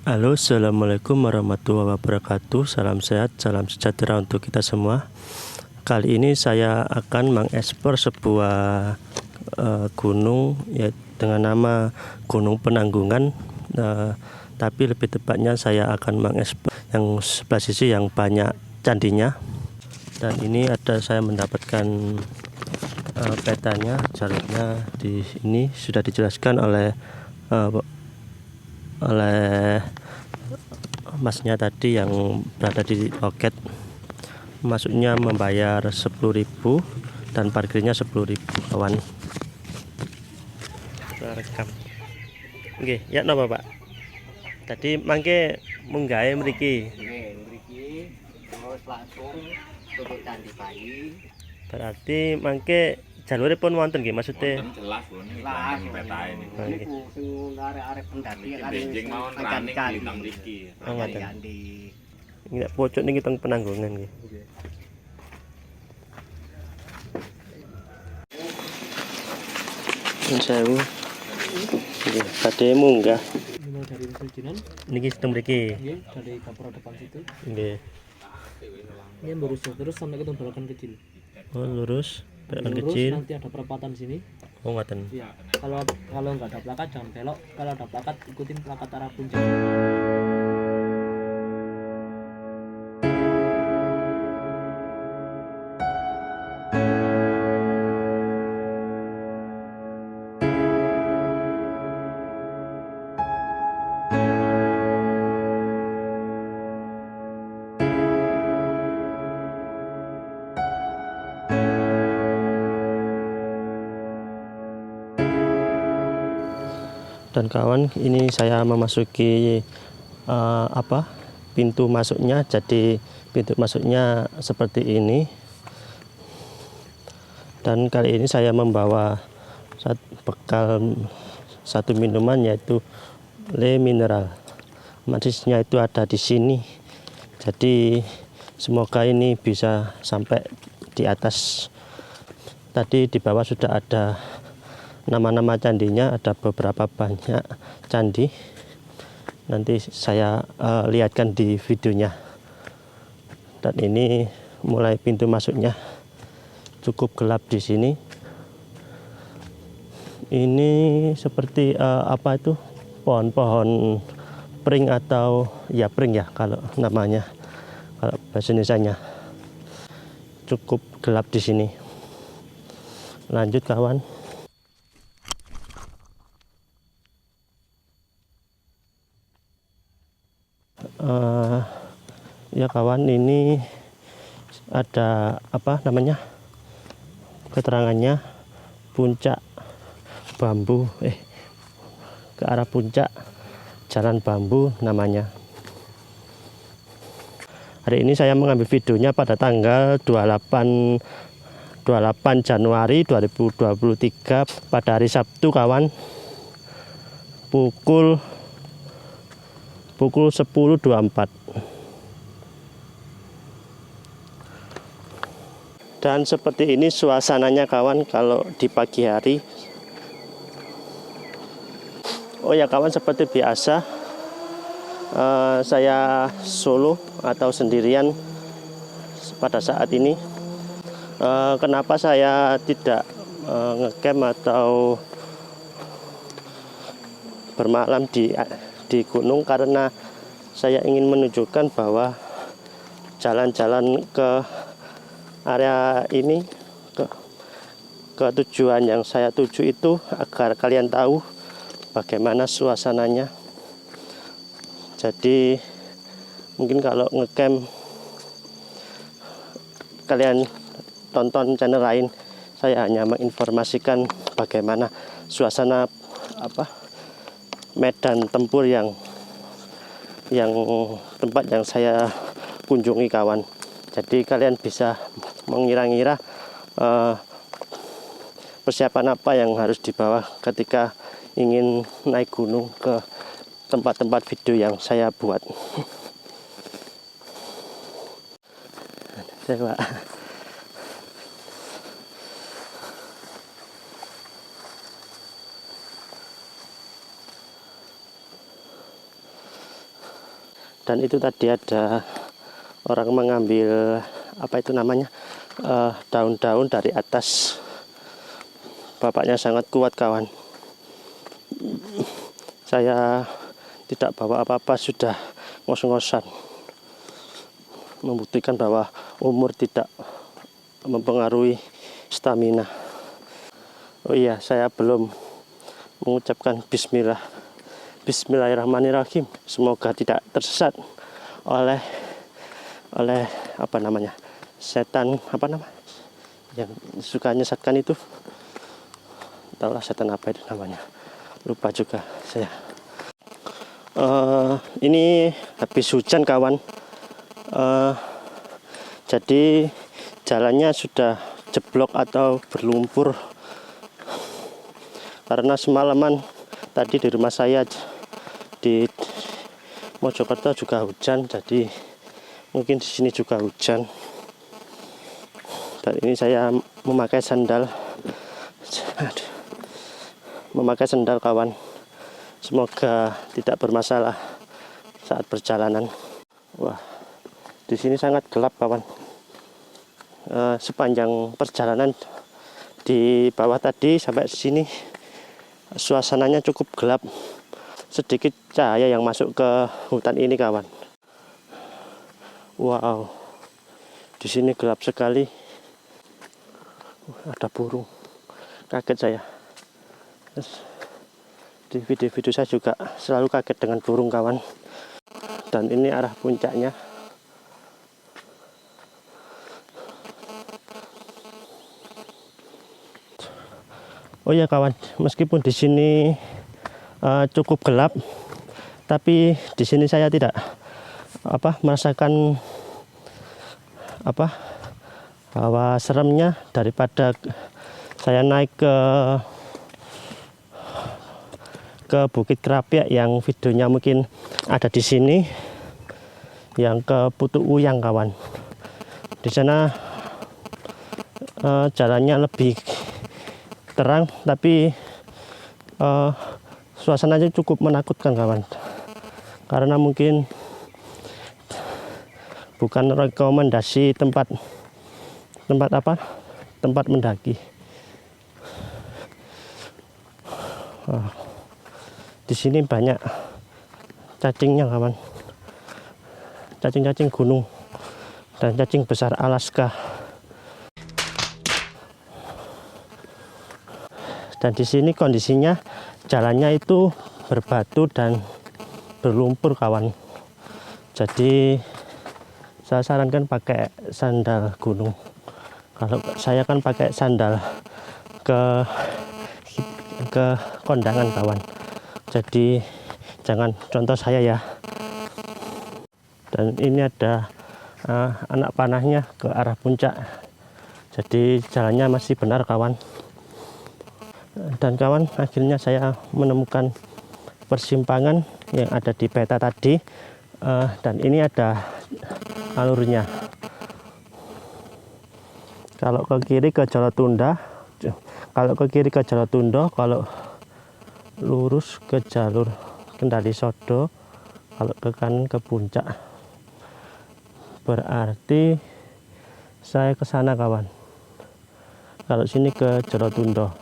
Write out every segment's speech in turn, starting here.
Halo, assalamualaikum warahmatullahi wabarakatuh. Salam sehat, salam sejahtera untuk kita semua. Kali ini saya akan mengekspor sebuah gunung ya, dengan nama Gunung Penanggungan. Tapi lebih tepatnya saya akan mengekspor yang sebelah sisi yang banyak candinya. Dan ini saya mendapatkan petanya, jalurnya di ini sudah dijelaskan oleh masnya tadi yang berada di loket. Masuknya membayar 10.000 dan parkirnya 10.000 kawan. Kita rekam. Oke, ya napa Pak? Tadi mangke menggawe mriki. Nggih, mriki terus langsung tutuk Candi Bayi. Berarti mangke jalure pun wonten nggih maksudnya. Jelas pun Lah, petae niku. niku sing arek-arek pendaki kan Benjing mawon raning ditang mriki. Oh, ngoten. Candi. Nggak pojok niki teng Penanggungan nggih. Sewu. Nggih, badhe munggah. Mulai dari Suljinan, Niki teng mriki. ya, dari kapura depan situ, Nggih. ini lurus terus sampai ke Belokan kecil. Oh, lurus. Belokan Lurus, kecil. nanti ada perempatan sini. Oh, ngoten. Ya, kalau nggak ada plakat jangan belok. Kalau ada plakat ikutin plakat arah puncak. Dan kawan, ini saya memasuki pintu masuknya. Jadi pintu masuknya seperti ini. Dan kali ini saya membawa bekal satu minuman, yaitu le mineral. Manisnya itu ada di sini. Jadi semoga ini bisa sampai di atas. Tadi di bawah sudah ada nama-nama candinya, ada beberapa banyak candi. Nanti saya lihatkan di videonya. Dan ini mulai pintu masuknya, cukup gelap di sini. Ini seperti pohon-pohon pring atau ya pring ya kalau namanya, kalau bahasa Indonesianya. Cukup gelap di sini. Lanjut kawan. Ya kawan, ini ada keterangannya, puncak bambu ke arah puncak jalan bambu namanya. Hari ini saya mengambil videonya pada tanggal 28 Januari 2023 pada hari Sabtu kawan, pukul 10.24. Dan seperti ini suasananya kawan kalau di pagi hari. Oh ya kawan, seperti biasa saya solo atau sendirian pada saat ini. Kenapa saya tidak ngecamp atau bermalam di gunung? Karena saya ingin menunjukkan bahwa jalan-jalan ke area ini, ke tujuan yang saya tuju itu, agar kalian tahu bagaimana suasananya. Jadi mungkin kalau ngecamp kalian tonton channel lain, saya hanya menginformasikan bagaimana suasana medan tempur yang tempat yang saya kunjungi kawan. Jadi kalian bisa mengira-ngira persiapan apa yang harus dibawa ketika ingin naik gunung ke tempat-tempat video yang saya buat. Coba. Dan itu tadi ada orang mengambil apa itu namanya, daun-daun dari atas. Bapaknya sangat kuat kawan. Saya tidak bawa apa-apa, sudah ngos-ngosan, membuktikan bahwa umur tidak mempengaruhi stamina. Oh iya, saya belum mengucapkan Bismillahirrahmanirrahim. Semoga tidak tersesat oleh apa namanya, setan, apa nama yang suka nyesatkan itu. Entahlah setan apa itu namanya, lupa juga saya. Ini habis hujan kawan, jadi jalannya sudah jeblok atau berlumpur karena semalaman tadi di rumah saya di Mojokerto juga hujan, jadi mungkin di sini juga hujan. Dan ini saya memakai sandal kawan. Semoga tidak bermasalah saat perjalanan. Wah, di sini sangat gelap kawan. Sepanjang perjalanan di bawah tadi sampai sini suasananya cukup gelap. Sedikit cahaya yang masuk ke hutan ini kawan. Wow, di sini gelap sekali. Ada burung, kaget saya. Di video-video saya juga selalu kaget dengan burung kawan. Dan ini arah puncaknya. Oh ya kawan, meskipun di sini cukup gelap, tapi di sini saya tidak merasakan bahwa seremnya daripada saya naik ke Bukit Kerapiak yang videonya mungkin ada di sini, yang ke Putu Uyang kawan. Di sana jalannya lebih terang, tapi suasananya cukup menakutkan kawan, karena mungkin bukan rekomendasi tempat mendaki. Di sini banyak cacingnya kawan, cacing-cacing gunung dan cacing besar Alaska. Dan di sini kondisinya jalannya itu berbatu dan berlumpur kawan. Jadi saya sarankan pakai sandal gunung. Kalau saya kan pakai sandal ke kondangan kawan. Jadi jangan contoh saya ya. Dan ini ada anak panahnya ke arah puncak. Jadi jalannya masih benar kawan. Dan kawan, akhirnya saya menemukan persimpangan yang ada di peta tadi. Dan ini ada alurnya. Kalau ke kiri ke Jolotundo, kalau lurus ke jalur Kendali Sodo, kalau ke kanan ke puncak. Berarti saya ke sana kawan. Kalau sini ke Jolotundo.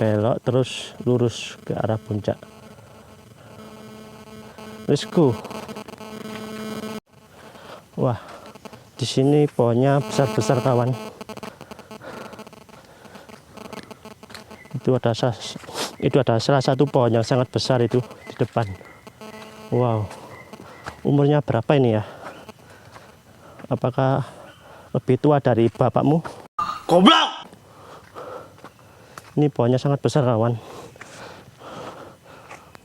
Belok terus lurus ke arah puncak. Let's go. Wah, di sini pohonnya besar-besar kawan. Itu ada salah satu pohon yang sangat besar itu di depan. Wow, umurnya berapa ini ya? Apakah lebih tua dari bapakmu? Goblok! Ini pohonnya sangat besar kawan.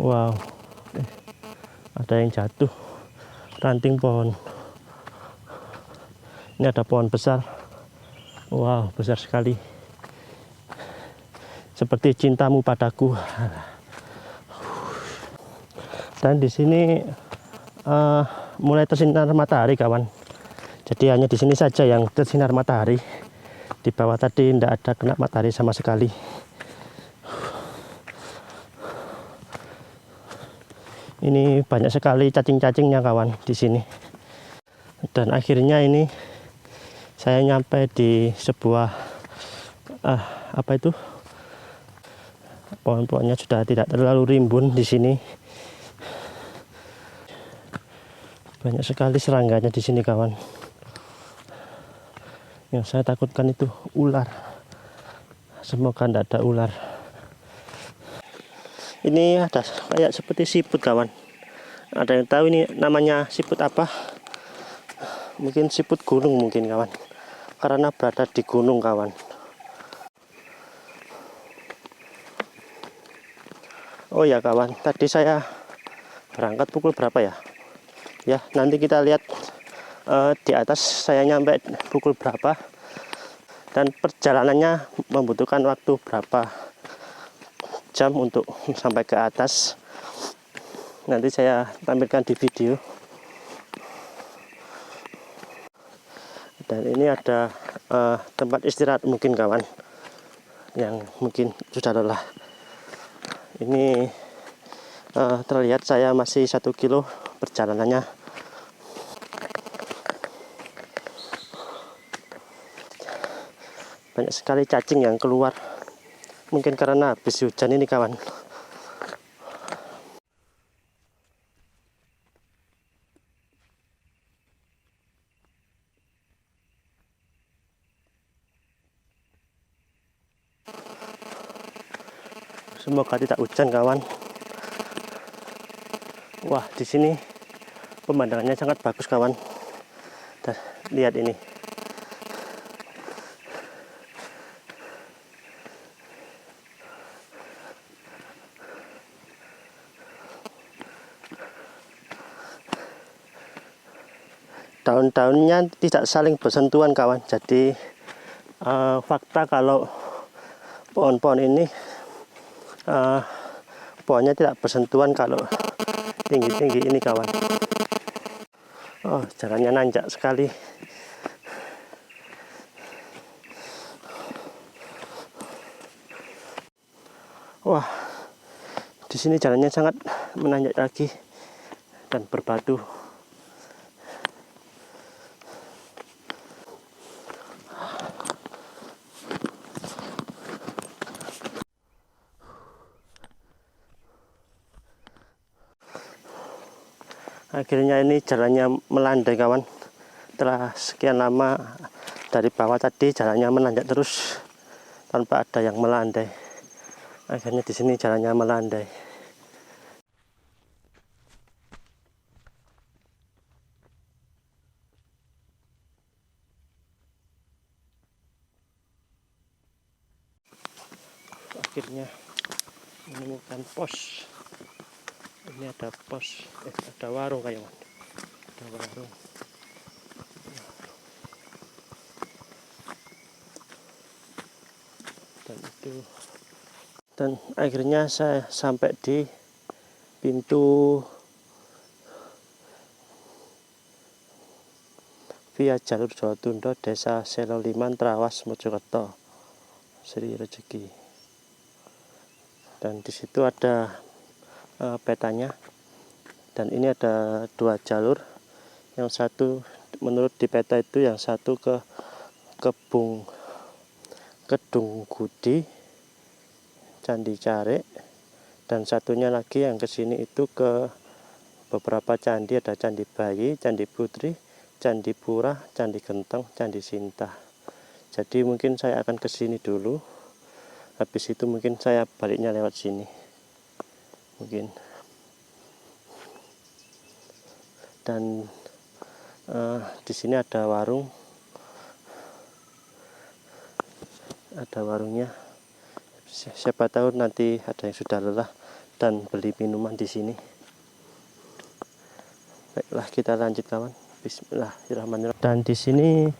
Wow, ada yang jatuh, ranting pohon. Ini ada pohon besar. Wow, besar sekali. Seperti cintamu padaku. Dan di sini mulai tersinar matahari kawan. Jadi hanya di sini saja yang tersinar matahari. Di bawah tadi tidak ada kena matahari sama sekali. Ini banyak sekali cacing-cacingnya kawan di sini. Dan akhirnya ini saya nyampe di sebuah apa itu? Pohon-pohonnya sudah tidak terlalu rimbun di sini. Banyak sekali serangganya di sini kawan. Yang saya takutkan itu ular. Semoga tidak ada ular. Ini ada kayak seperti siput kawan. Ada yang tahu ini namanya siput apa? Mungkin siput gunung mungkin kawan. Karena berada di gunung kawan. Oh ya kawan, tadi saya berangkat pukul berapa ya? Ya nanti kita lihat di atas saya nyampe pukul berapa. Dan perjalanannya membutuhkan waktu berapa jam untuk sampai ke atas. Nanti saya tampilkan di video. Dan ini ada tempat istirahat mungkin kawan, yang mungkin sudah lelah. Ini terlihat saya masih 1 kilo perjalanannya. Banyak sekali cacing yang keluar. Mungkin karena habis hujan ini kawan. Semoga tidak hujan kawan. Wah, di sini pemandangannya sangat bagus kawan. Lihat ini. Daun-daunnya tidak saling bersentuhan kawan. Jadi fakta kalau pohon-pohon ini pohonnya tidak bersentuhan kalau tinggi-tinggi ini kawan. Oh, jalannya nanjak sekali. Wah, di sini jalannya sangat menanjak lagi dan berbatu. Akhirnya ini jalannya melandai kawan. Setelah sekian lama dari bawah tadi jalannya menanjak terus tanpa ada yang melandai. Akhirnya di sini jalannya melandai. Akhirnya menemukan pos. Ini ada pos, ada warung kayak man. Ada warung. Dan akhirnya saya sampai di pintu via jalur Jawa Tundro, Desa Seloliman, Trawas, Mojokerto, Sri Rezeki. Dan di situ ada petanya. Dan ini ada 2 jalur. Yang satu menurut di peta itu yang satu ke Kedung Gudi, Candi Care, dan satunya lagi yang ke sini itu ke beberapa candi. Ada Candi Bayi, Candi Putri, Candi Pura, Candi Genteng, Candi Sinta. Jadi mungkin saya akan ke sini dulu. Habis itu mungkin saya baliknya lewat sini. Mungkin. Dan di sini ada warung. Ada warungnya. Siapa tahu nanti ada yang sudah lelah dan beli minuman di sini. Baiklah, kita lanjut kawan. Bismillahirrahmanirrahim. Dan di sini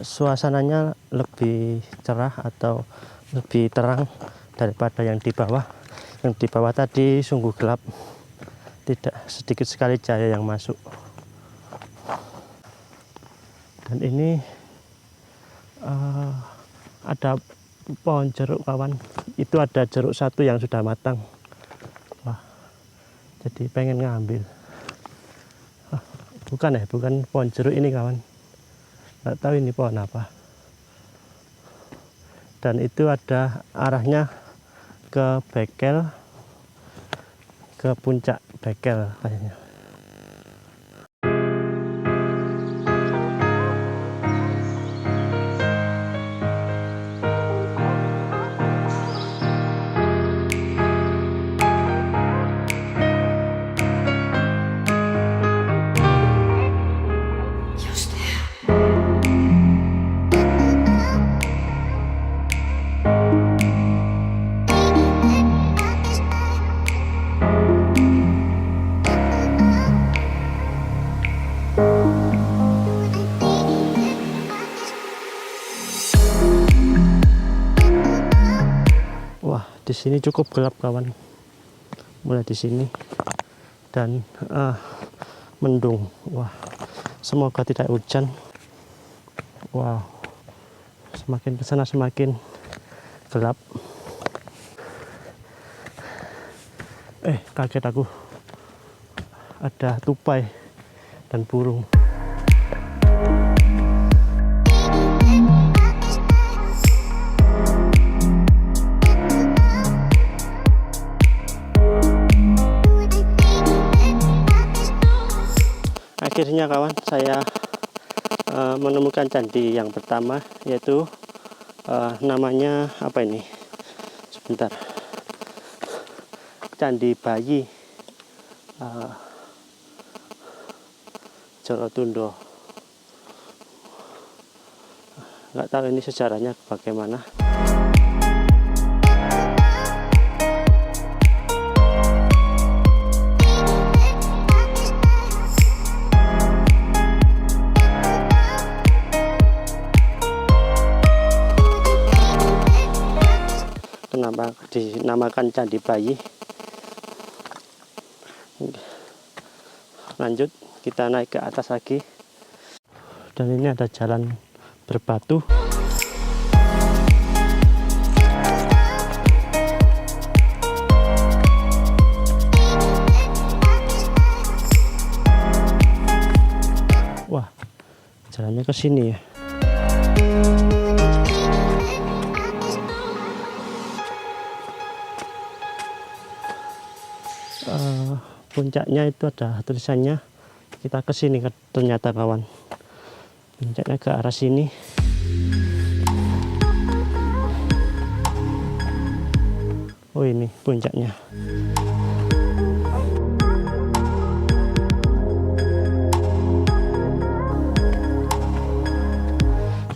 suasananya lebih cerah atau lebih terang daripada yang di bawah. Yang di bawah tadi sungguh gelap, tidak sedikit sekali cahaya yang masuk. Dan ini ada pohon jeruk kawan. Itu ada jeruk satu yang sudah matang. Wah, jadi pengen ngambil. Bukan pohon jeruk ini kawan, nggak tahu ini pohon apa. Dan itu ada arahnya ke bekel, ke puncak bekel kayaknya. Wah, di sini cukup gelap kawan. Mulai di sini dan mendung. Wah, semoga tidak hujan. Wow, semakin kesana semakin gelap. Kaget aku. Ada tupai dan burung. Akhirnya kawan, saya menemukan candi yang pertama, yaitu namanya apa ini? Sebentar. Candi Bayi Jolotundo. Nggak tahu ini sejarahnya bagaimana. Kenapa dinamakan Candi Bayi? Lanjut, kita naik ke atas lagi. Dan ini ada jalan berbatu. Wah, jalannya ke sini ya. Puncaknya itu ada tulisannya, kita ke sini ternyata kawan. Puncaknya ke arah sini. Oh, ini puncaknya.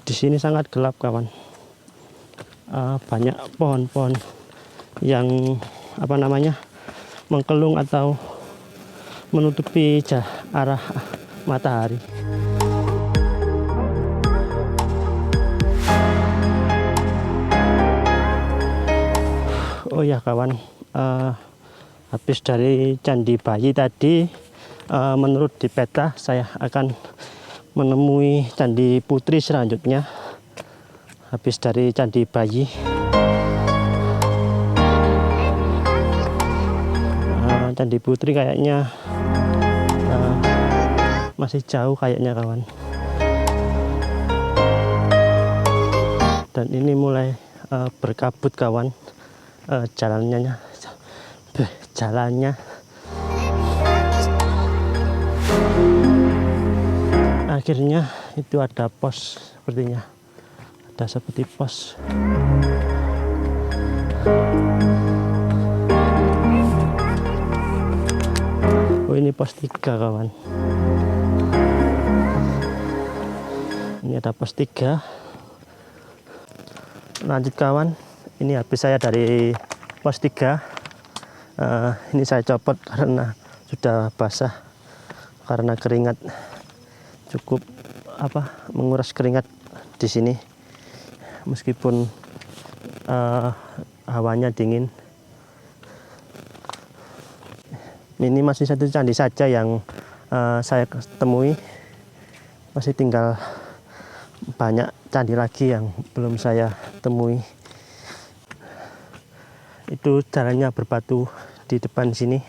Di sini sangat gelap kawan. Banyak pohon-pohon yang mengkelung atau menutupi arah matahari. Oh ya kawan, habis dari Candi Bayi tadi, menurut di peta saya akan menemui Candi Putri selanjutnya. Habis dari Candi Bayi, Candi Putri kayaknya masih jauh kayaknya kawan. Dan ini mulai berkabut kawan, jalannya. Akhirnya itu ada pos, sepertinya ada seperti pos. Oh, ini pos 3 kawan. Ini ada pos 3. Lanjut kawan, ini habis saya dari pos 3. Ini saya copot karena sudah basah, karena keringat, cukup menguras keringat di sini meskipun hawanya dingin. Ini masih satu candi saja yang saya temui, masih tinggal banyak candi lagi yang belum saya temui. Itu jalannya berbatu di depan sini.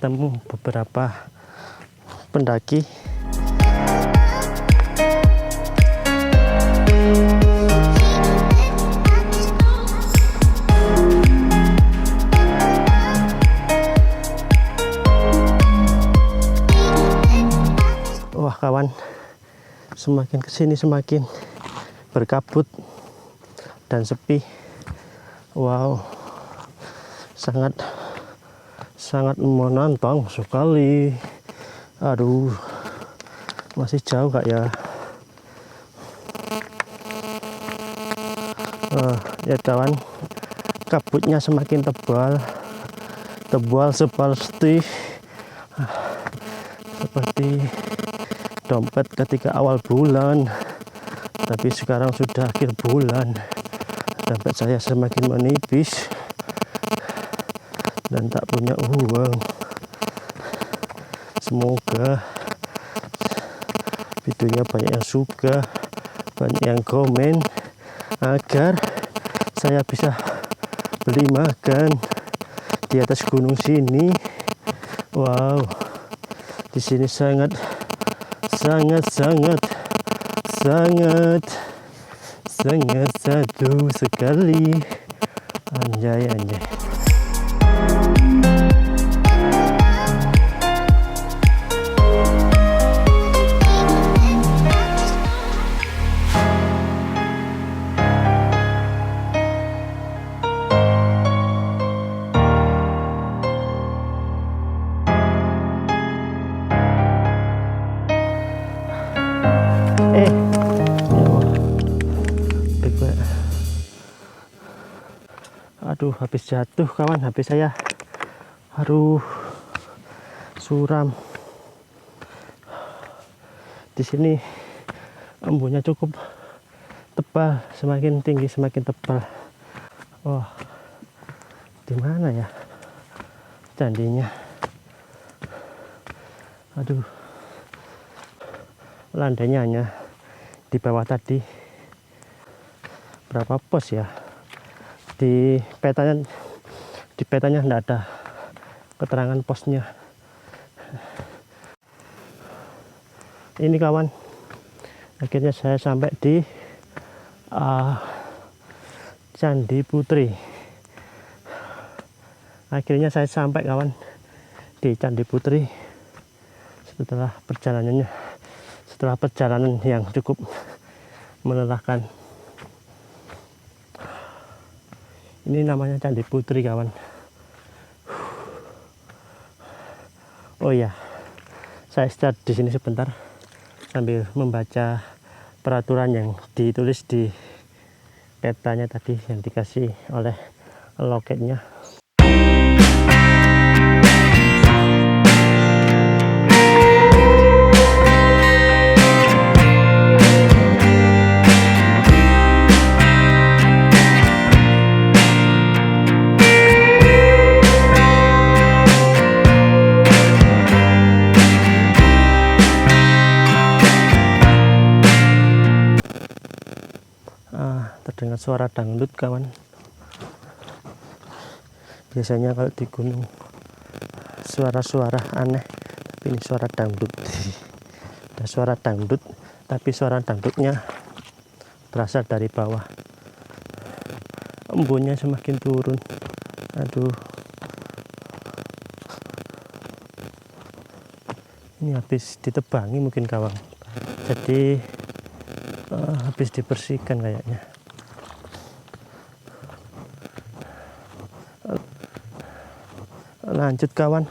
ketemu beberapa pendaki. Wah kawan, semakin kesini semakin berkabut dan sepi. Wow, sangat menantang sekali. Aduh, masih jauh kak ya. Ya kawan, kabutnya semakin tebal seperti dompet ketika awal bulan, tapi sekarang sudah akhir bulan. Dompet saya semakin menipis dan tak punya uang. Semoga videonya banyak yang suka, banyak yang komen agar saya bisa beli makan di atas gunung sini. Wow, di sini sangat sadu sekali. Anjay. Aduh, habis jatuh kawan, HP saya. Aduh, suram. Di sini embunnya cukup tebal, semakin tinggi semakin tebal. Wah, di mana ya candinya? Aduh, landainya hanya di bawah tadi. Berapa pos ya? Di petanya tidak ada keterangan posnya. Ini kawan, akhirnya saya sampai di Candi Putri. Akhirnya saya sampai kawan di Candi Putri setelah perjalanan yang cukup melelahkan. Ini namanya Candi Putri kawan. Oh ya, saya start di sini sebentar sambil membaca peraturan yang ditulis di petanya tadi yang dikasih oleh loketnya. Terdengar suara dangdut kawan. Biasanya kalau di gunung suara-suara aneh, tapi ini suara dangdut. Ada suara dangdut, tapi suara dangdutnya berasal dari bawah. Embunnya semakin turun. Aduh, ini habis ditebangi mungkin kawan, jadi habis dibersihkan kayaknya. Lanjut kawan.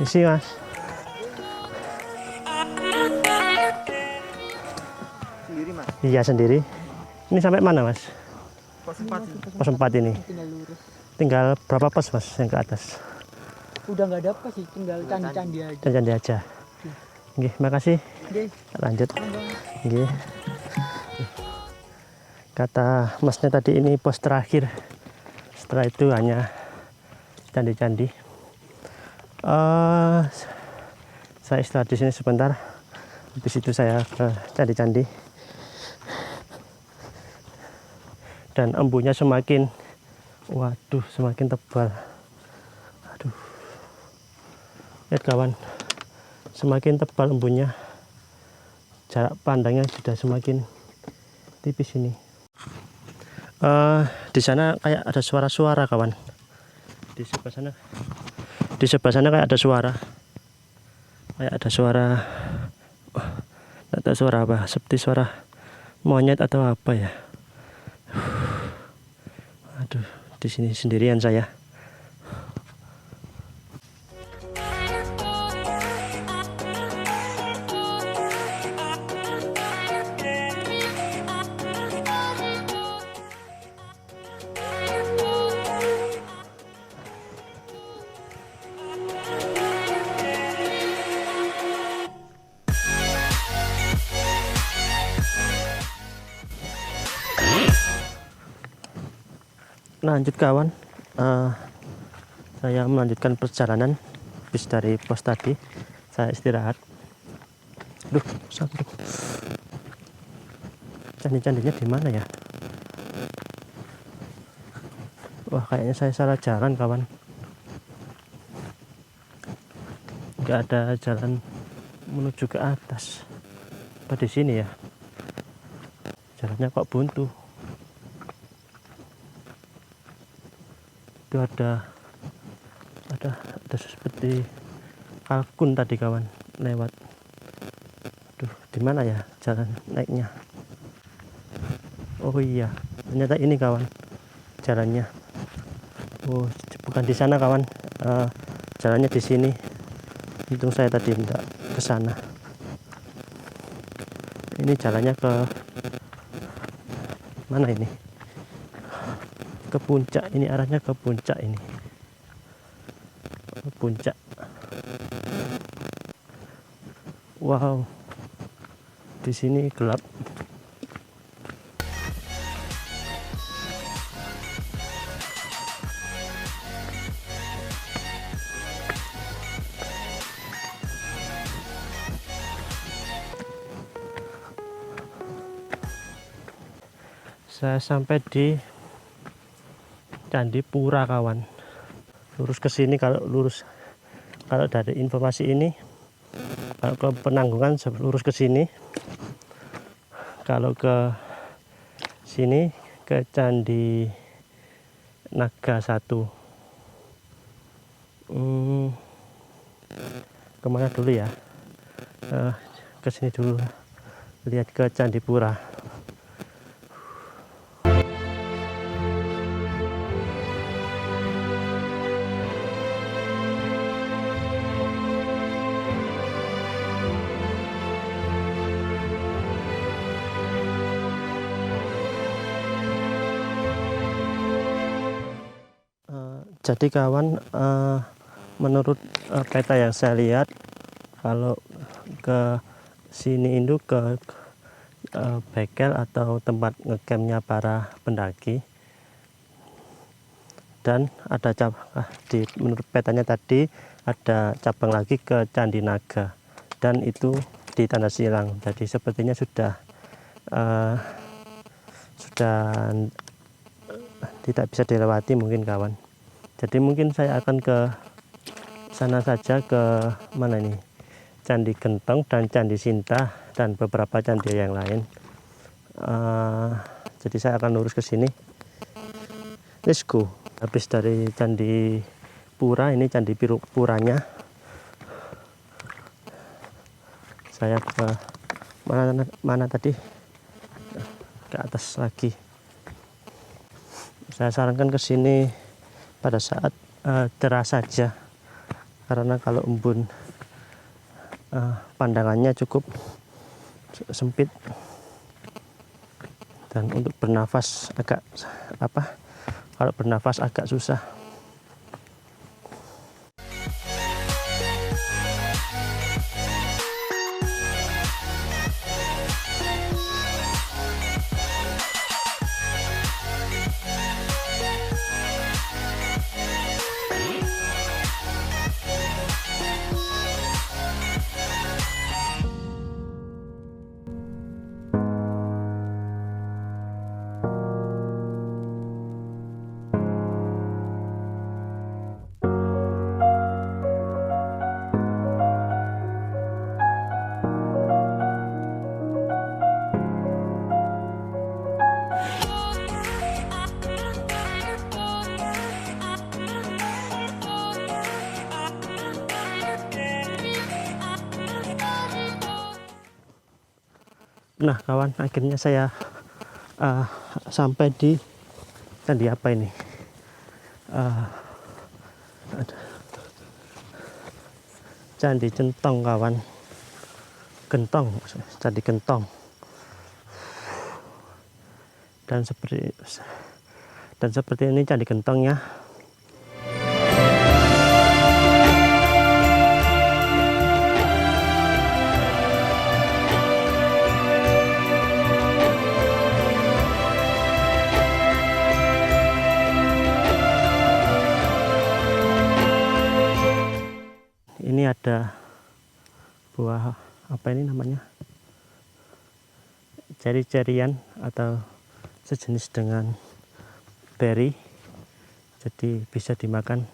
Isi mas. Sendiri mas? Iya sendiri. Ini sampai mana mas? Pos 4. Pos 4 ini. Tinggal lurus. Tinggal berapa pos mas yang ke atas? Udah nggak ada apa sih, tinggal candi-candi aja. Candi aja. Oke, makasih. Oke. Lanjut. Oke. Kata masnya tadi ini pos terakhir. Setelah itu hanya candi-candi. Saya istirahat di sini sebentar. Habis itu saya ke candi-candi. Dan embunnya semakin, waduh, semakin tebal. Aduh, lihat kawan, semakin tebal embunnya. Jarak pandangnya sudah semakin tipis ini. Di sana kayak ada suara-suara kawan. Di sebelah sana kayak ada suara. Kayak ada suara, tidak tahu suara apa, seperti suara monyet atau apa ya. Aduh, di sini sendirian saya. Lanjut kawan, saya melanjutkan perjalanan habis dari pos tadi. Saya istirahat. Duh, sakit. Candi-candinya di mana ya? Wah, kayaknya saya salah jalan kawan. Nggak ada jalan menuju ke atas. Apa di sini ya? Jalannya kok buntu. Itu ada seperti kalkun tadi kawan lewat. Duh, di mana ya jalan naiknya? Oh iya, ternyata ini kawan jalannya. Oh, bukan di sana kawan. Jalannya di sini. Untung saya tadi tidak ke sana. Ini jalannya ke mana ini? Ke puncak. Ini arahnya ke puncak ini. Ke puncak. Wow. Di sini gelap. Saya sampai di Candi Pura kawan. Lurus ke sini, kalau dari informasi ini, kalau ke Penanggungan lurus ke sini. Kalau ke sini ke Candi Naga 1. Kemana dulu ya? Ke sini dulu. Lihat ke Candi Pura. Jadi kawan, menurut peta yang saya lihat, kalau ke sini itu ke bengkel atau tempat ngecampnya para pendaki, dan ada menurut petanya tadi ada cabang lagi ke Candi Naga, dan itu di Tanda Silang. Jadi sepertinya sudah tidak bisa dilewati mungkin kawan. Jadi mungkin saya akan ke sana saja, ke mana ini, Candi Gentong dan Candi Sinta dan beberapa candi yang lain. Jadi saya akan lurus ke sini. Let's go. Habis dari Candi Pura, ini Candi Puranya. Saya ke mana tadi? Ke atas lagi. Saya sarankan ke sini pada saat cerah saja, karena kalau embun pandangannya cukup sempit, dan untuk bernafas agak susah. Nah kawan, akhirnya saya sampai di candi apa ini, Candi Centong kawan, Gentong, Candi Gentong. Dan seperti ini Candi Gentongnya. Ini ada buah apa ini namanya, ceri-cerian atau sejenis dengan berry, jadi bisa dimakan.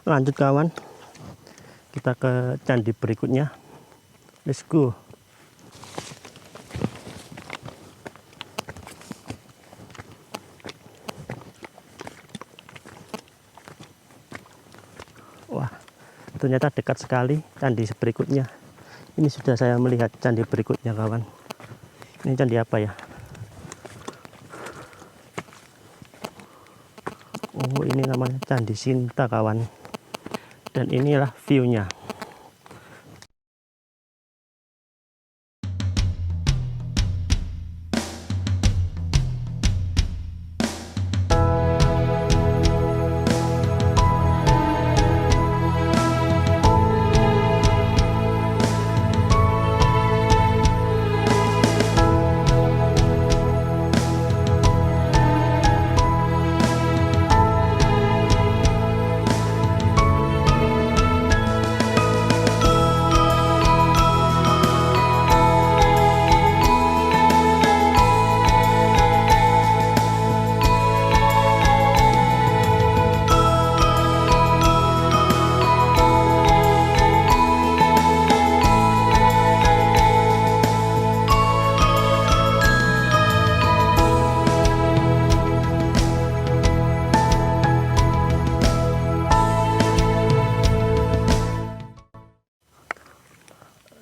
Lanjut kawan, kita ke candi berikutnya. Let's go. Wah, ternyata dekat sekali candi berikutnya. Ini sudah saya melihat candi berikutnya kawan. Ini candi apa ya? Oh, ini namanya Candi Sinta kawan. Dan inilah view-nya.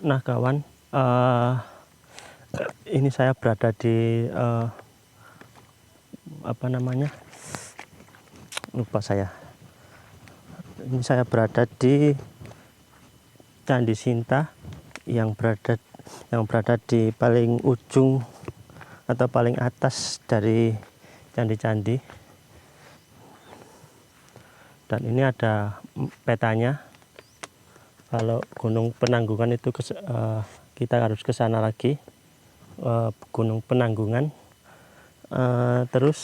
Nah kawan, ini saya berada di apa namanya, lupa saya. Ini saya berada di Candi Sinta yang berada di paling ujung atau paling atas dari candi-candi. Dan ini ada petanya. Kalau Gunung Penanggungan itu kita harus ke sana lagi, Gunung Penanggungan. Terus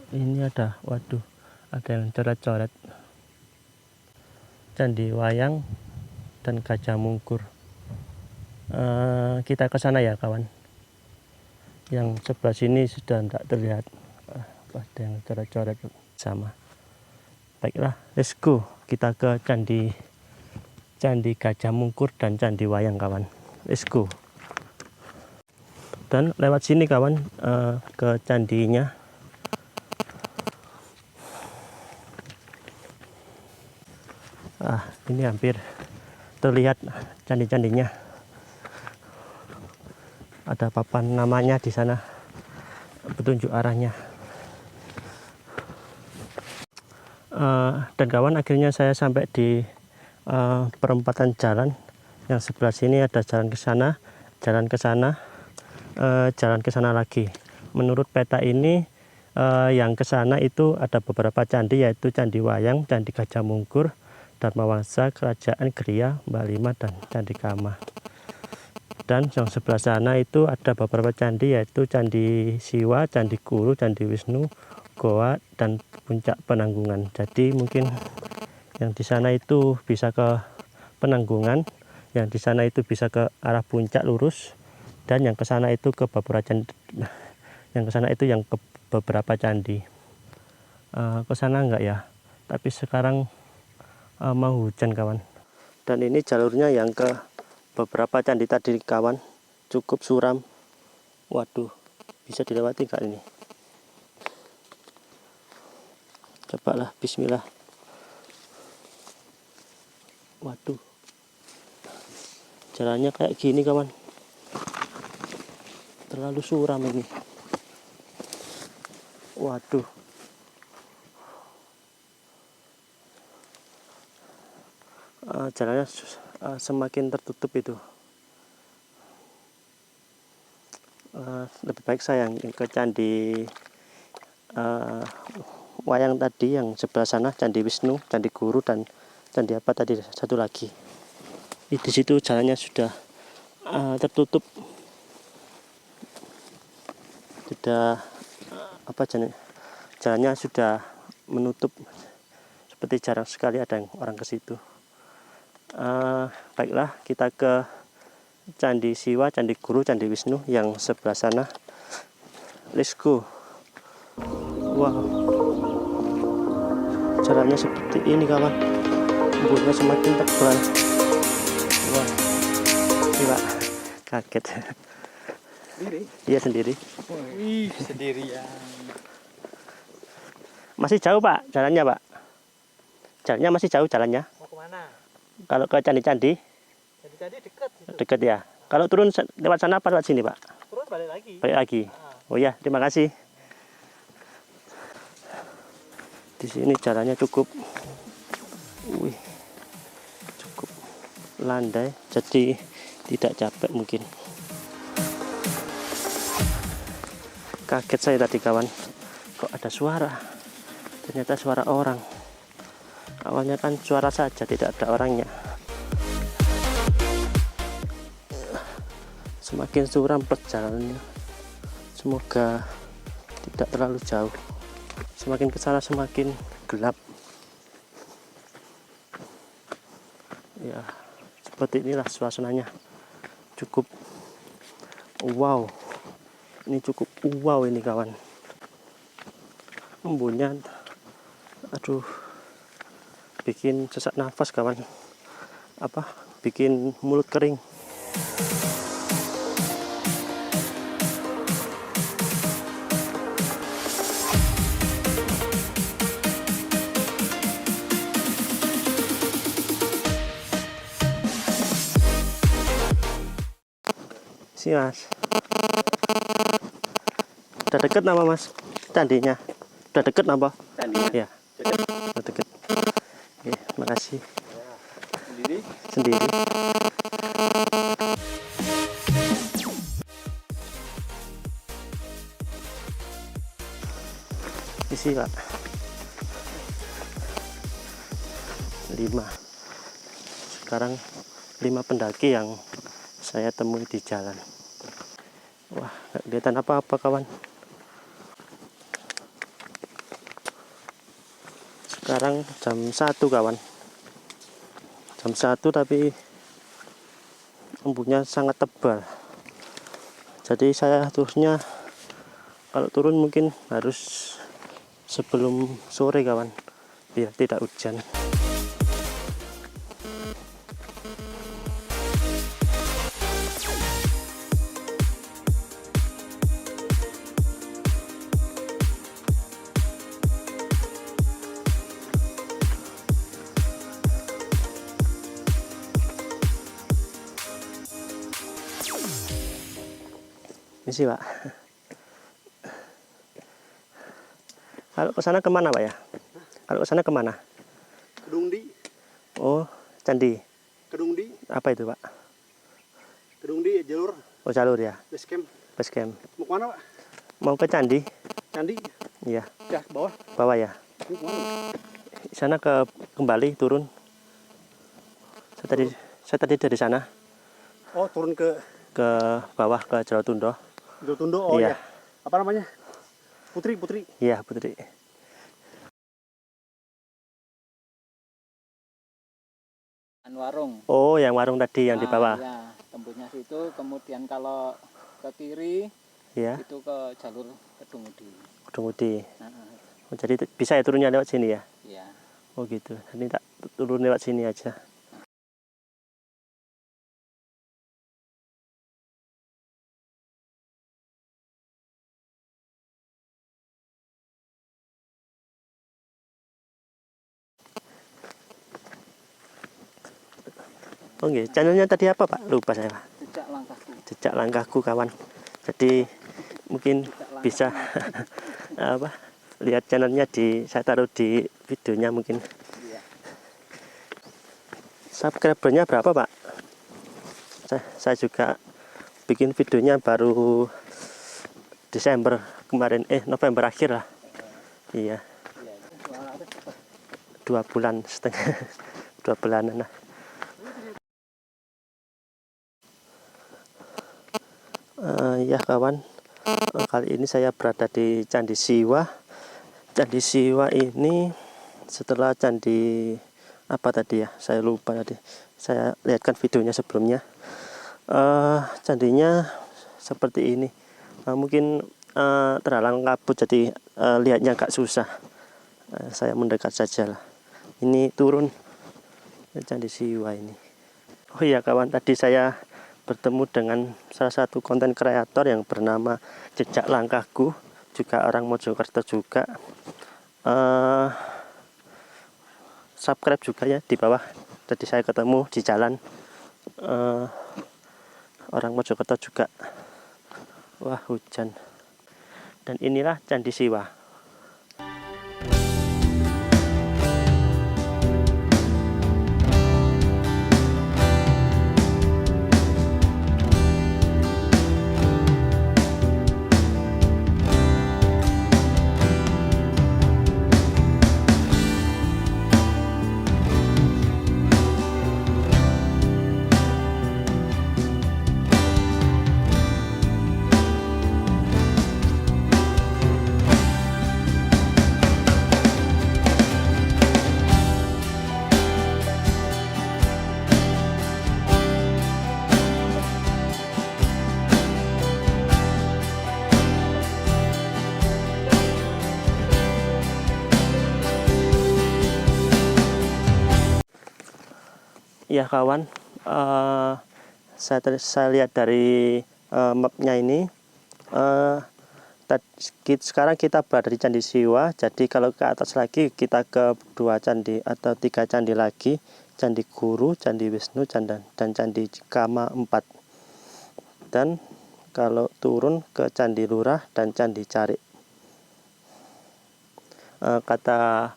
ini ada, waduh, ada yang coret-coret, Candi Wayang dan Gajah Mungkur. Kita ke sana ya kawan. Yang sebelah sini sudah tidak terlihat, ada yang coret-coret sama. Baiklah, let's go. Kita ke Candi Gajah Mungkur dan Candi Wayang kawan. Let's go. Dan lewat sini kawan, ke candinya. Ini hampir terlihat candi-candinya. Ada papan namanya di sana, petunjuk arahnya. Dan kawan, akhirnya saya sampai di perempatan jalan. Yang sebelah sini ada jalan ke sana, jalan ke sana, jalan ke sana lagi. Menurut peta ini, yang ke sana itu ada beberapa candi, yaitu Candi Wayang, Candi Gajah Mungkur, Dharmawangsa, Kerajaan Griya, Mbak Lima, dan Candi Kama. Dan yang sebelah sana itu ada beberapa candi, yaitu Candi Siwa, Candi Guru, Candi Wisnu, Goa, dan Puncak Penanggungan. Jadi mungkin yang di sana itu bisa ke Penanggungan, yang di sana itu bisa ke arah puncak lurus, dan yang ke sana itu ke beberapa candi. Yang ke sana itu yang ke beberapa candi. Ke sana enggak ya? Tapi sekarang mau hujan kawan. Dan ini jalurnya yang ke beberapa candi tadi kawan, cukup suram. Waduh, bisa dilewati nggak ini? Cobalah, bismillah. Waduh, jalannya kayak gini kawan, terlalu suram ini. Waduh, jalannya semakin tertutup itu. Lebih baik saya ke candi wayang tadi yang sebelah sana, Candi Wisnu, Candi Guru, dan candi apa tadi satu lagi. Di situ jalannya sudah tertutup, sudah jalannya sudah menutup, seperti jarang sekali ada orang ke situ. Baiklah, kita ke Candi Siwa, Candi Guru, Candi Wisnu yang sebelah sana. Let's go. Wow, jalannya seperti ini kawan, embunnya semakin tebal. Wah, gila, kaget. Sendiri? Iya sendiri. Wih, sendirian. Masih jauh pak jalannya pak? Jalannya masih jauh jalannya? Mau kemana? Kalau ke candi-candi? Jadi dekat gitu. Dekat ya. Kalau turun lewat sana apa lewat sini pak? Terus balik lagi. Balik lagi. Oh ya, terima kasih. Di sini jalannya cukup, cukup landai, jadi tidak capek mungkin. Kaget saya tadi kawan, kok ada suara? Ternyata suara orang. Awalnya kan suara saja, tidak ada orangnya. Semakin suram perjalanannya. Semoga tidak terlalu jauh. Semakin ke sana semakin gelap. Ya, seperti inilah suasananya. Cukup wow. Ini cukup wow ini kawan. Embunnya, aduh, bikin sesak nafas kawan. Bikin mulut kering. Sini mas, udah deket nama mas candinya? Udah deket nama? Candinya? Ya, udah deket. Oke, makasih. Sendiri? Sendiri. Isi pak 5. Sekarang 5 pendaki yang saya temui di jalan. Wah, nggak kelihatan apa-apa kawan. Sekarang jam 1 kawan. Jam 1 tapi embunnya sangat tebal. Jadi saya terusnya kalau turun mungkin harus sebelum sore kawan, biar tidak hujan. Ini sih pak. Kalau ke sana kemana pak ya? Kalau ke sana kemana? Kedungdi. Oh, candi. Kedungdi. Apa itu pak? Kedungdi jalur. Oh jalur ya. Base camp. Base camp. Mau kemana pak? Mau ke candi? Candi. Iya. Ya ke bawah. Bawah ya. Ini kemana? Sana kembali turun. Saya tadi dari sana Oh turun ke bawah ke Jolotundo. Tundo. Oh Iya. ya. Apa namanya? Putri. Iya Putri. Warung. Oh yang warung tadi yang di bawah. Ya, tembusnya situ. Kemudian kalau ke kiri Iya. itu ke jalur Kedungudi. Kedungudi. Nah, Oh, jadi bisa ya turunnya lewat sini ya? iya. Oh gitu. Jadi tak turun lewat sini aja. Oke, channelnya tadi apa Pak? Lupa saya Pak. Jejak langkahku. Jejak langkahku kawan. Jadi mungkin bisa apa lihat channelnya saya taruh di videonya mungkin. Iya. Subscribernya berapa Pak? Saya juga bikin videonya baru Desember kemarin, November akhir lah. Iya. 2 bulan setengah. 2 bulanan lah. Ya kawan, kali ini saya berada di Candi Siwa. Candi Siwa ini setelah candi apa tadi ya, saya lupa tadi. Saya lihatkan videonya sebelumnya. Candinya seperti ini. Mungkin terhalang kabut, jadi lihatnya agak susah. Saya mendekat saja lah. Ini turun Candi Siwa ini. Oh iya kawan, tadi saya bertemu dengan salah satu konten kreator yang bernama Jejak Langkahku, juga orang Mojokerto juga. Subscribe juga ya di bawah. Tadi saya ketemu di jalan, orang Mojokerto juga. Wah, hujan. Dan inilah Candi Siwa. Ya kawan, saya lihat dari mapnya ini, sekarang kita berada di Candi Siwa. Jadi kalau ke atas lagi kita ke 2 candi atau 3 candi lagi, Candi Guru, Candi Wisnu, dan Candi Kama 4. Dan kalau turun ke Candi Lurah dan Candi Carik. Kata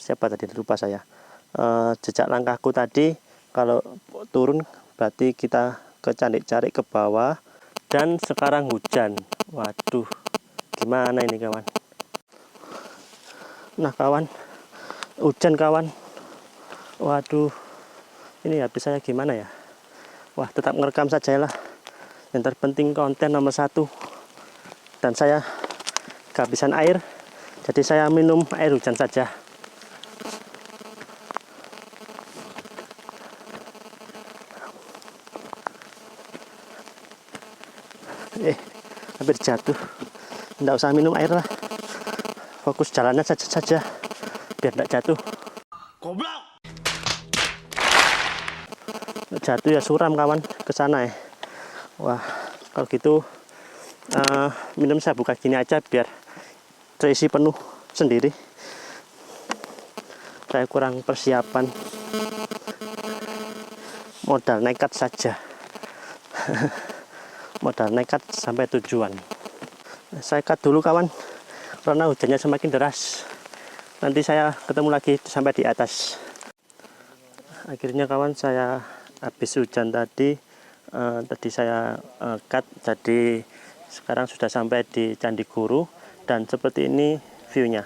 siapa tadi, lupa saya. Jejak langkahku tadi, kalau turun berarti kita ke Candi Carik ke bawah. Dan sekarang hujan. Waduh, gimana ini kawan? Nah kawan, hujan kawan. Waduh, ini habis saya gimana ya? Wah, tetap ngerekam saja lah. Yang terpenting konten nomor 1. Dan saya kehabisan air, jadi saya minum air hujan saja. Hampir jatuh. Nggak usah minum air lah, fokus jalannya saja biar nggak jatuh. Goblok. Jatuh ya suram kawan, ke sana ya. Wah, kalau gitu minum saya buka gini aja biar terisi penuh sendiri. Saya kurang persiapan, modal nekat saja. Modal nekat sampai tujuan. Saya cut dulu kawan, karena hujannya semakin deras. Nanti saya ketemu lagi sampai di atas. Akhirnya kawan, saya habis hujan tadi. Tadi saya cut, jadi sekarang sudah sampai di Candi Guru. Dan seperti ini view-nya.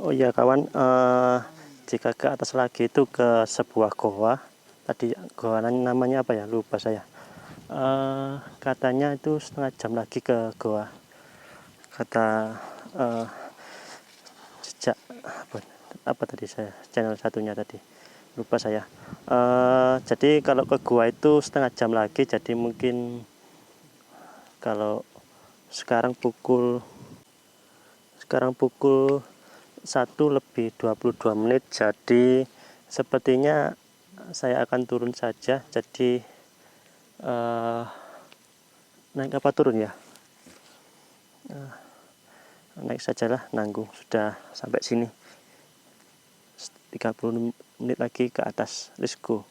Oh iya kawan, jika ke atas lagi itu ke sebuah goa. Tadi goa namanya apa ya? Lupa saya. Katanya itu setengah jam lagi ke goa. Kata jejak apa tadi saya channel satunya tadi. Lupa saya. Jadi kalau ke goa itu setengah jam lagi. Jadi mungkin kalau sekarang pukul 1:22, jadi sepertinya saya akan turun saja. Jadi naik apa turun ya? Naik sajalah, nanggung, sudah sampai sini 30 menit lagi ke atas. Let's go.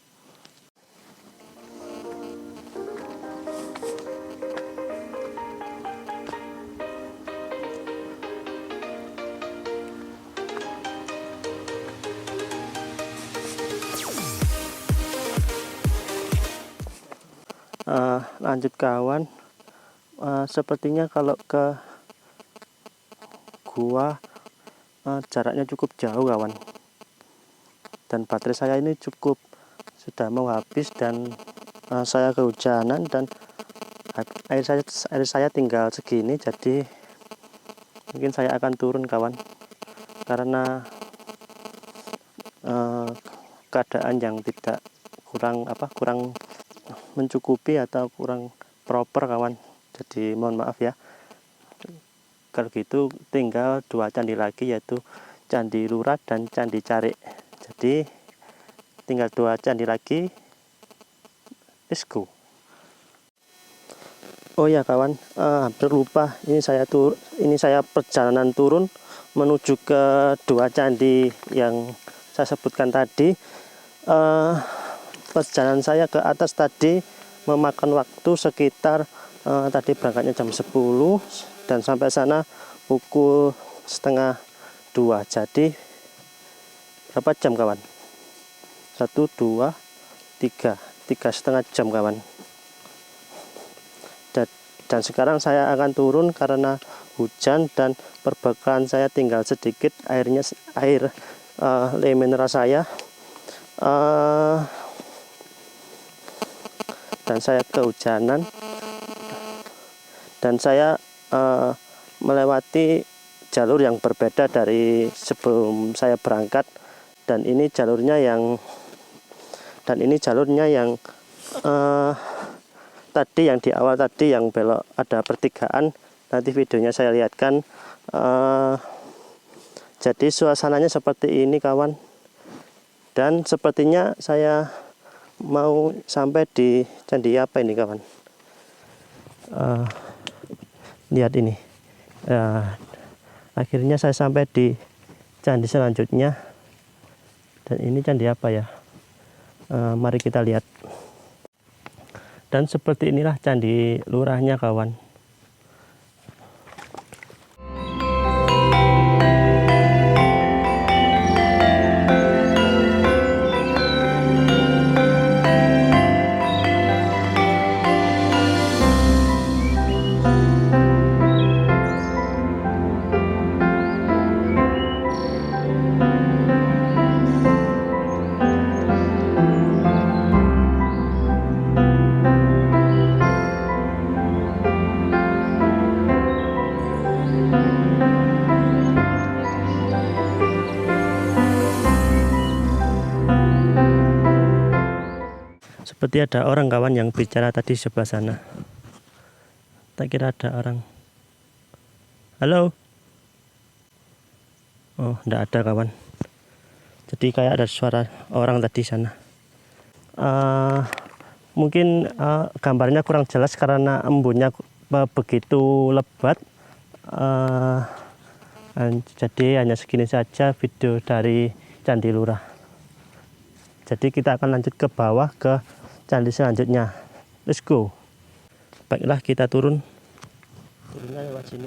Lanjut kawan, sepertinya kalau ke gua jaraknya cukup jauh kawan, dan baterai saya ini sudah mau habis, dan saya kehujanan dan air saya tinggal segini. Jadi mungkin saya akan turun kawan, karena keadaan yang tidak kurang mencukupi atau kurang proper kawan. Jadi mohon maaf ya. Kalau gitu tinggal 2 candi lagi, yaitu Candi Lurah dan Candi Carik. Jadi tinggal 2 candi lagi. Let's go. Oh ya kawan, hampir lupa, ini saya perjalanan turun menuju ke 2 candi yang saya sebutkan tadi. Perjalanan saya ke atas tadi memakan waktu sekitar tadi berangkatnya jam 10 dan sampai sana pukul 1:30. Jadi berapa jam kawan? 1, 2, 3 3,5 jam kawan. Dan sekarang saya akan turun karena hujan dan perbekalan saya tinggal sedikit, air le mineral saya. Dan saya kehujanan, dan saya melewati jalur yang berbeda dari sebelum saya berangkat, dan ini jalurnya yang tadi yang di awal tadi yang belok ada pertigaan, nanti videonya saya lihatkan. Jadi suasananya seperti ini kawan, dan sepertinya saya mau sampai di candi apa ini kawan. Lihat ini, akhirnya saya sampai di candi selanjutnya, dan ini candi apa ya? Mari kita lihat. Dan seperti inilah Candi Lurahnya kawan. Seperti ada orang kawan yang bicara tadi sebelah sana. Tak kira ada orang. Halo? Oh, enggak ada kawan. Jadi kayak ada suara orang tadi sana. Mungkin gambarnya kurang jelas karena embunnya begitu lebat. Jadi hanya segini saja video dari Candi Lurah. Jadi kita akan lanjut ke bawah ke candi selanjutnya. Let's go. Baiklah, kita turunnya lewat sini.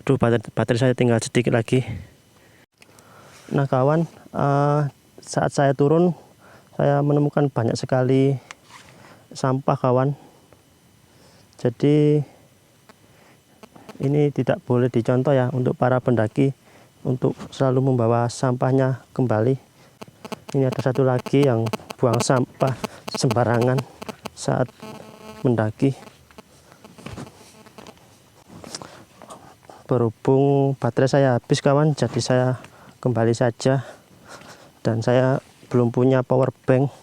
Aduh, baterai saya tinggal sedikit lagi. Nah kawan, saat saya turun saya menemukan banyak sekali sampah kawan. Jadi ini tidak boleh dicontoh ya untuk para pendaki. untuk selalu membawa sampahnya kembali. Ini ada satu lagi yang buang sampah sembarangan saat mendaki. Berhubung baterai saya habis kawan, jadi saya kembali saja, dan saya belum punya power bank.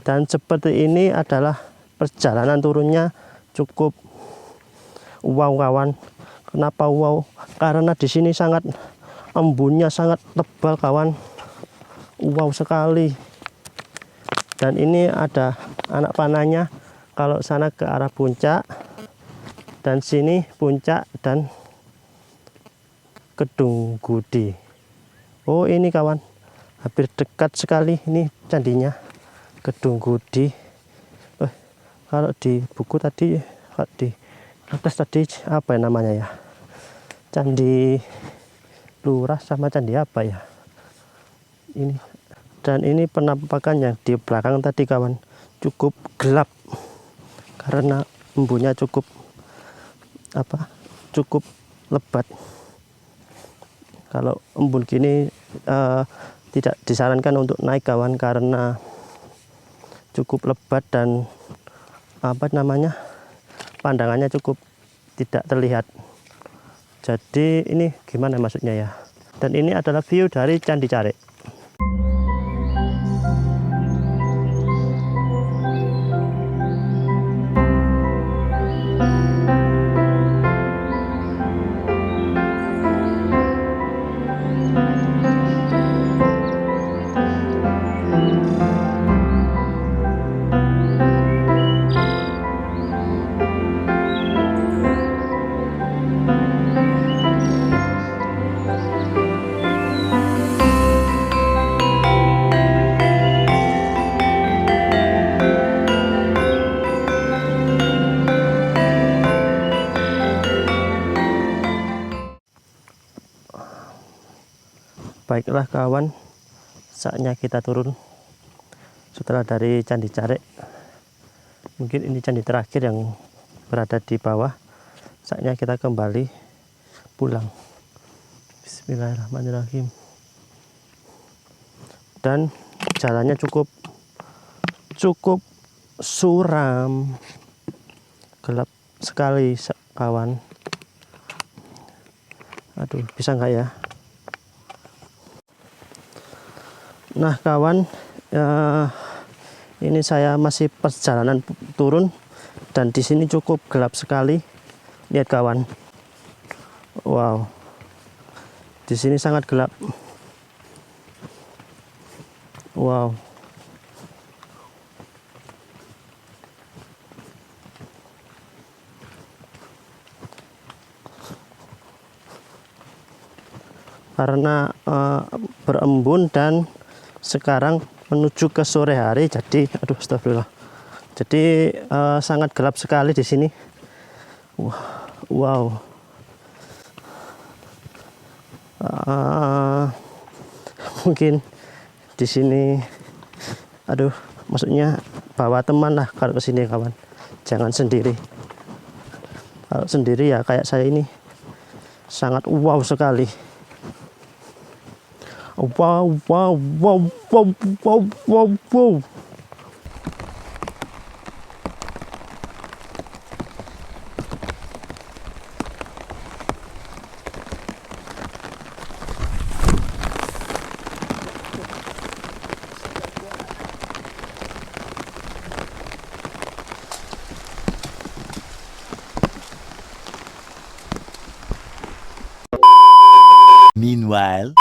Dan seperti ini adalah perjalanan turunnya cukup wow kawan. Kenapa wow? Karena di sini sangat embunnya sangat tebal kawan. Wow sekali. Dan ini ada anak panahnya. Kalau sana ke arah puncak, dan sini puncak dan Kedung Gudi. Oh ini kawan, hampir dekat sekali ini candinya, Kedung Gudi. Kalau di buku tadi, kalau di atas tadi apa ya namanya ya? Candi Lurah sama candi apa ya? Ini. Dan ini penampakan yang di belakang tadi kawan, cukup gelap karena embunnya cukup cukup lebat. Kalau embun gini tidak disarankan untuk naik kawan, karena cukup lebat dan pandangannya cukup tidak terlihat. Jadi ini gimana maksudnya ya? Dan ini adalah view dari Candi Carek. Baiklah kawan, saatnya kita turun setelah dari Candi Carek. Mungkin ini candi terakhir yang berada di bawah. Saatnya kita kembali pulang. Bismillahirrahmanirrahim. Dan jalannya cukup suram, gelap sekali kawan. Aduh, bisa nggak ya? Nah kawan, ini saya masih perjalanan turun, dan di sini cukup gelap sekali. Lihat kawan, wow, di sini sangat gelap. Wow, karena berembun dan sekarang menuju ke sore hari, jadi aduh astagfirullah, jadi sangat gelap sekali di sini. Wow, mungkin di sini, aduh, maksudnya bawa teman lah kalau ke sini kawan, jangan sendiri. Kalau sendiri ya kayak saya ini sangat wow sekali. Wow, wow, wow, wow, wow, wow, wow. Meanwhile,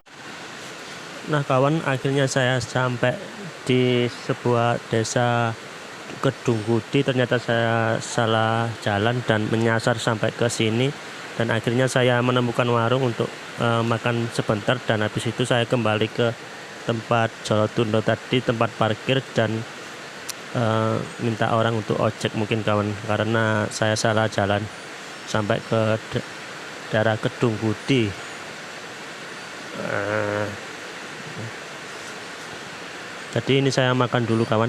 Nah kawan, akhirnya saya sampai di sebuah desa Kedung Gudi. Ternyata saya salah jalan dan menyasar sampai ke sini, dan akhirnya saya menemukan warung untuk makan sebentar, dan habis itu saya kembali ke tempat Jolotundo tadi, tempat parkir, dan minta orang untuk ojek mungkin kawan, karena saya salah jalan sampai ke daerah Kedung Gudi. Jadi ini saya makan dulu kawan.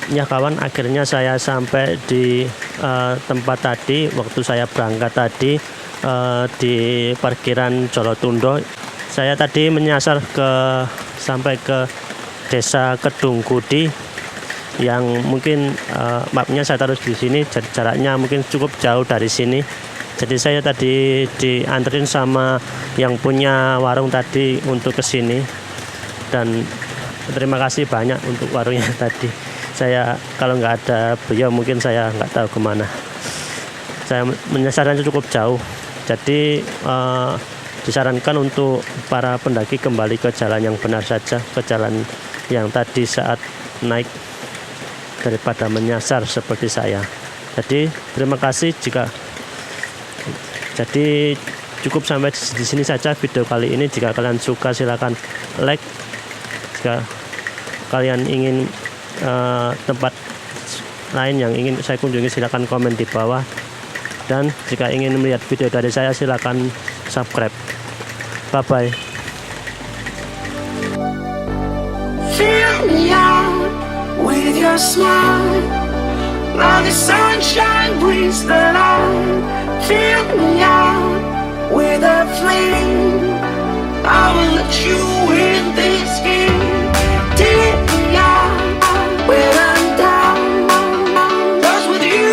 ya kawan, akhirnya saya sampai di tempat tadi. Waktu saya berangkat tadi di parkiran Jolotundo, saya tadi menyasar sampai ke desa Kedung Kudi yang mungkin mapnya saya taruh di sini, jadi jaraknya mungkin cukup jauh dari sini. Jadi saya tadi dianterin sama yang punya warung tadi untuk ke sini, dan terima kasih banyak untuk warungnya tadi. Saya kalau nggak ada beliau mungkin saya nggak tahu kemana. Saya menyasarnya cukup jauh, jadi disarankan untuk para pendaki kembali ke jalan yang benar saja, ke jalan yang tadi saat naik, daripada menyasar seperti saya. Jadi terima kasih. Jadi cukup sampai di sini saja video kali ini. Jika kalian suka silakan like. Jika kalian ingin tempat lain yang ingin saya kunjungi silakan komen di bawah. Dan jika ingin melihat video dari saya silakan subscribe. Bye bye. Fill me out with your smile. Now the sunshine brings the light. Fill me out with a flame. I will let you